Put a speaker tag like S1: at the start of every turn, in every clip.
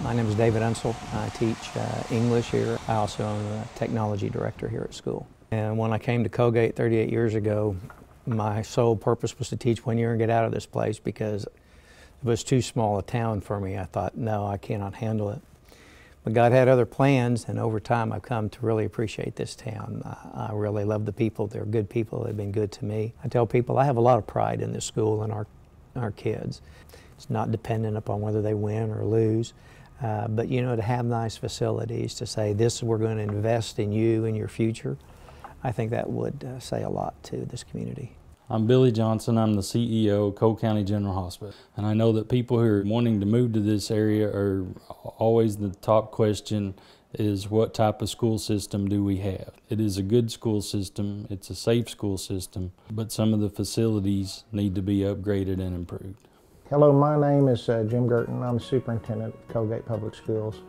S1: My name is David Unsel. I teach English here. I also am the technology director here at school. And when I came to Coalgate 38 years ago, my sole purpose was to teach 1 year and get out of this place because it was too small a town for me. I thought, no, I cannot handle it. But God had other plans, and over time I've come to really appreciate this town. I really love the people. They're good people. They've been good to me. I tell people I have a lot of pride in this school and our kids. It's not dependent upon whether they win or lose. But you know, to have nice facilities, to say this, we're going to invest in you and your future, I think that would say a lot to this community.
S2: I'm Billy Johnson. I'm the CEO of Cole County General Hospital. And I know that people who are wanting to move to this area are always the top question is what type of school system do we have? It is a good school system, it's a safe school system, but some of the facilities need to be upgraded and improved.
S3: Hello, my name is Jim Girton. I'm the superintendent at Coalgate Public Schools.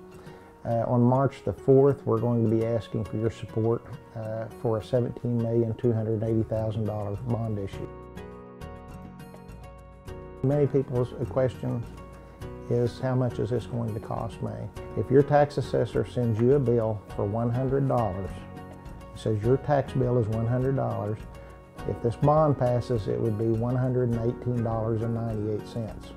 S3: On March the 4th, we're going to be asking for your support for a $17,280,000 bond issue. Many people's question is, how much is this going to cost me? If your tax assessor sends you a bill for $100, it says your tax bill is $100, if this bond passes, it would be $118.98.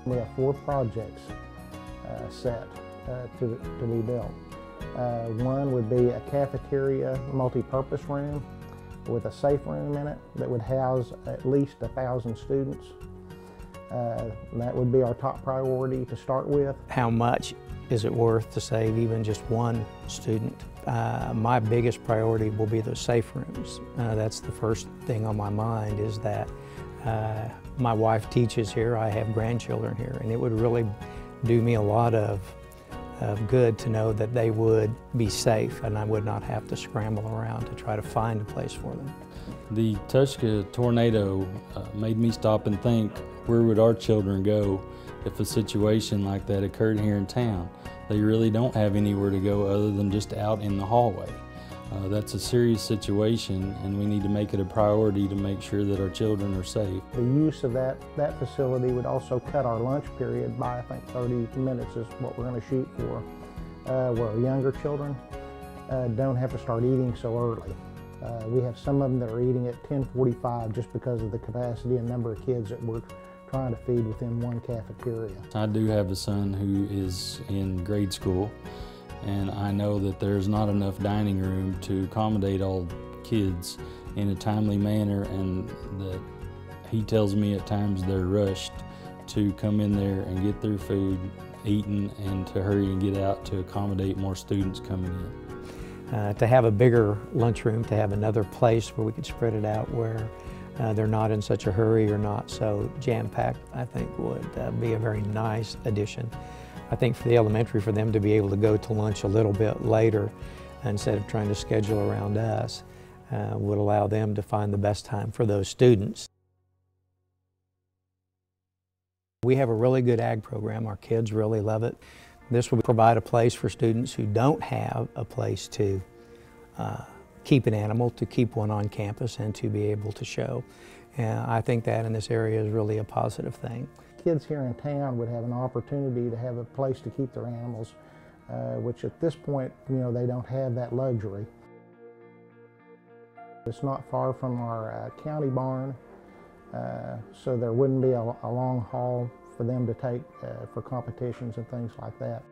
S3: We have 4 projects set to be built. One would be a cafeteria multi-purpose room with a safe room in it that would house at least 1,000 students. That would be our top priority to start with.
S1: How much is it worth to save even just one student? My biggest priority will be those safe rooms. That's the first thing on my mind, is that my wife teaches here, I have grandchildren here, and it would really do me a lot of good to know that they would be safe and I would not have to scramble around to try to find a place for them.
S2: The Tushka tornado made me stop and think, where would our children go if a situation like that occurred here in town? They really don't have anywhere to go other than just out in the hallway. That's a serious situation, and we need to make it a priority to make sure that our children are safe.
S3: The use of that facility would also cut our lunch period by, I think, 30 minutes is what we're going to shoot for, where our younger children don't have to start eating so early. We have some of them that are eating at 10:45 just because of the capacity and number of kids that we're trying to feed within one cafeteria.
S2: I do have a son who is in grade school, and I know that there's not enough dining room to accommodate all kids in a timely manner, and that he tells me at times they're rushed to come in there and get their food eaten and to hurry and get out to accommodate more students coming in.
S1: To have a bigger lunchroom, to have another place where we could spread it out where they're not in such a hurry or not so jam-packed, I think would be a very nice addition. I think for the elementary, for them to be able to go to lunch a little bit later instead of trying to schedule around us would allow them to find the best time for those students. We have a really good ag program. Our kids really love it. This will provide a place for students who don't have a place to keep an animal, to keep one on campus and to be able to show. And I think that in this area is really a positive thing.
S3: Kids here in town would have an opportunity to have a place to keep their animals, which at this point, you know, they don't have that luxury. It's not far from our county barn, so there wouldn't be a long haul for them to take for competitions and things like that.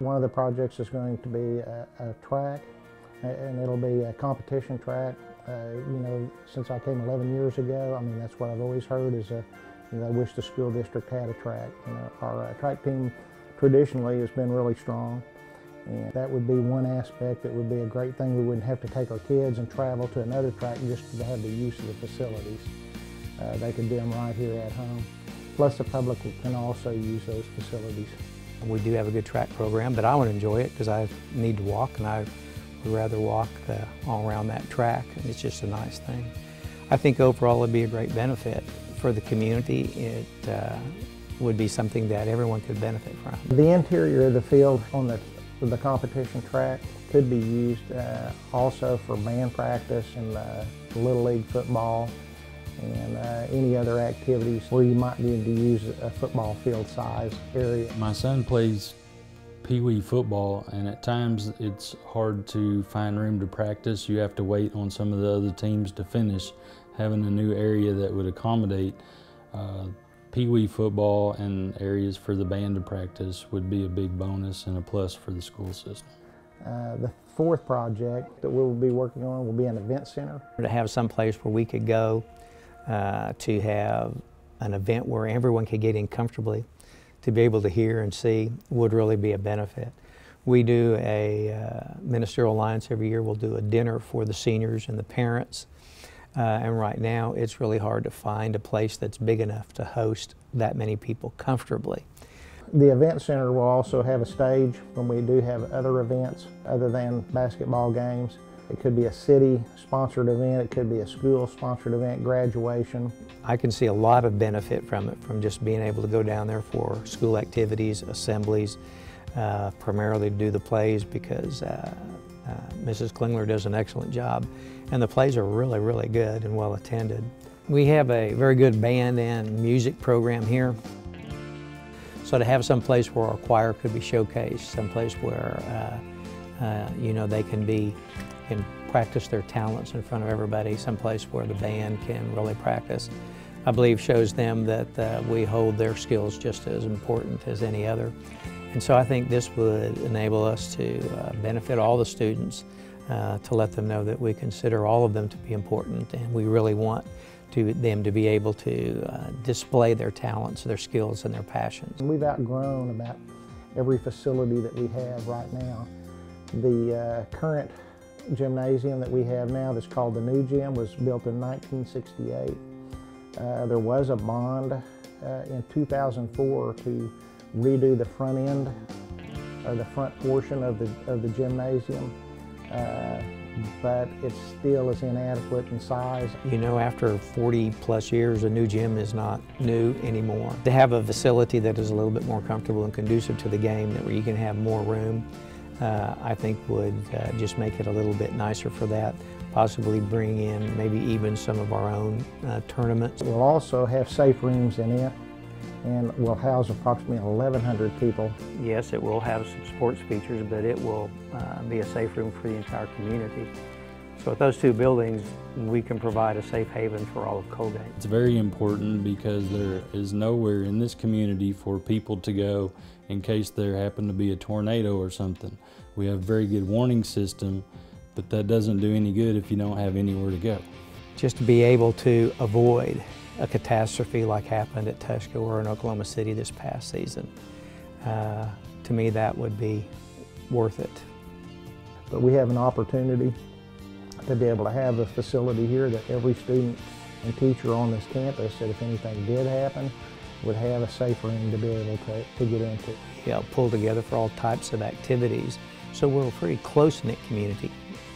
S3: One of the projects is going to be a track, and it'll be a competition track. You know, since I came 11 years ago, I mean, that's what I've always heard is, you know, I wish the school district had a track. You know, our track team traditionally has been really strong, and that would be one aspect that would be a great thing. We wouldn't have to take our kids and travel to another track just to have the use of the facilities. They could do them right here at home. Plus the public can also use those facilities.
S1: We do have a good track program, but I would enjoy it because I need to walk, and I would rather walk all around that track, and it's just a nice thing. I think overall it'd be a great benefit for the community. would be something that everyone could benefit from.
S3: The interior of the field on the competition track could be used also for band practice and Little League football and any other activities where you might need to use a football field size area.
S2: My son plays Pee-wee football, and at times it's hard to find room to practice. You have to wait on some of the other teams to finish. Having a new area that would accommodate Pee-wee football and areas for the band to practice would be a big bonus and a plus for the school system.
S3: The fourth project that we'll be working on will be an event center.
S1: To have some place where we could go to have an event where everyone could get in comfortably, to be able to hear and see, would really be a benefit. We do a Ministerial Alliance every year. We'll do a dinner for the seniors and the parents. And right now it's really hard to find a place that's big enough to host that many people comfortably.
S3: The event center will also have a stage when we do have other events other than basketball games. It could be a city-sponsored event, it could be a school-sponsored event, graduation.
S1: I can see a lot of benefit from it, from just being able to go down there for school activities, assemblies, primarily to do the plays because Mrs. Klingler does an excellent job, and the plays are really, really good and well attended. We have a very good band and music program here. So to have some place where our choir could be showcased, some place where you know, they can practice their talents in front of everybody, some place where the band can really practice, I believe shows them that we hold their skills just as important as any other. And so I think this would enable us to benefit all the students, to let them know that we consider all of them to be important, and we really want them to be able to display their talents, their skills, and their passions.
S3: We've outgrown about every facility that we have right now. The current gymnasium that we have now, that's called the New Gym, was built in 1968. There was a bond in 2004 to redo the front end, or the front portion of the gymnasium, but it still is inadequate in size.
S1: You know, after 40 plus years, a new gym is not new anymore. To have a facility that is a little bit more comfortable and conducive to the game, where you can have more room, I think would just make it a little bit nicer for that. Possibly bring in maybe even some of our own tournaments.
S3: We'll also have safe rooms in it, and we'll house approximately 1,100 people.
S1: Yes, it will have some sports features, but it will be a safe room for the entire community. So with those two buildings, we can provide a safe haven for all of Coalgate.
S2: It's very important because there is nowhere in this community for people to go in case there happened to be a tornado or something. We have a very good warning system, but that doesn't do any good if you don't have anywhere to go.
S1: Just to be able to avoid a catastrophe like happened at Tuscarora in Oklahoma City this past season, to me that would be worth it.
S3: But we have an opportunity to be able to have a facility here that every student and teacher on this campus, that if anything did happen, would have a safe room to be able to get into.
S1: Yeah, pull together for all types of activities. So we're a pretty close-knit community.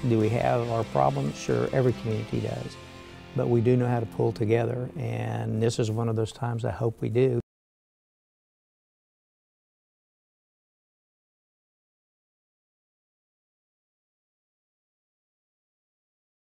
S1: Do we have our problems? Sure, every community does. But we do know how to pull together, and this is one of those times I hope we do.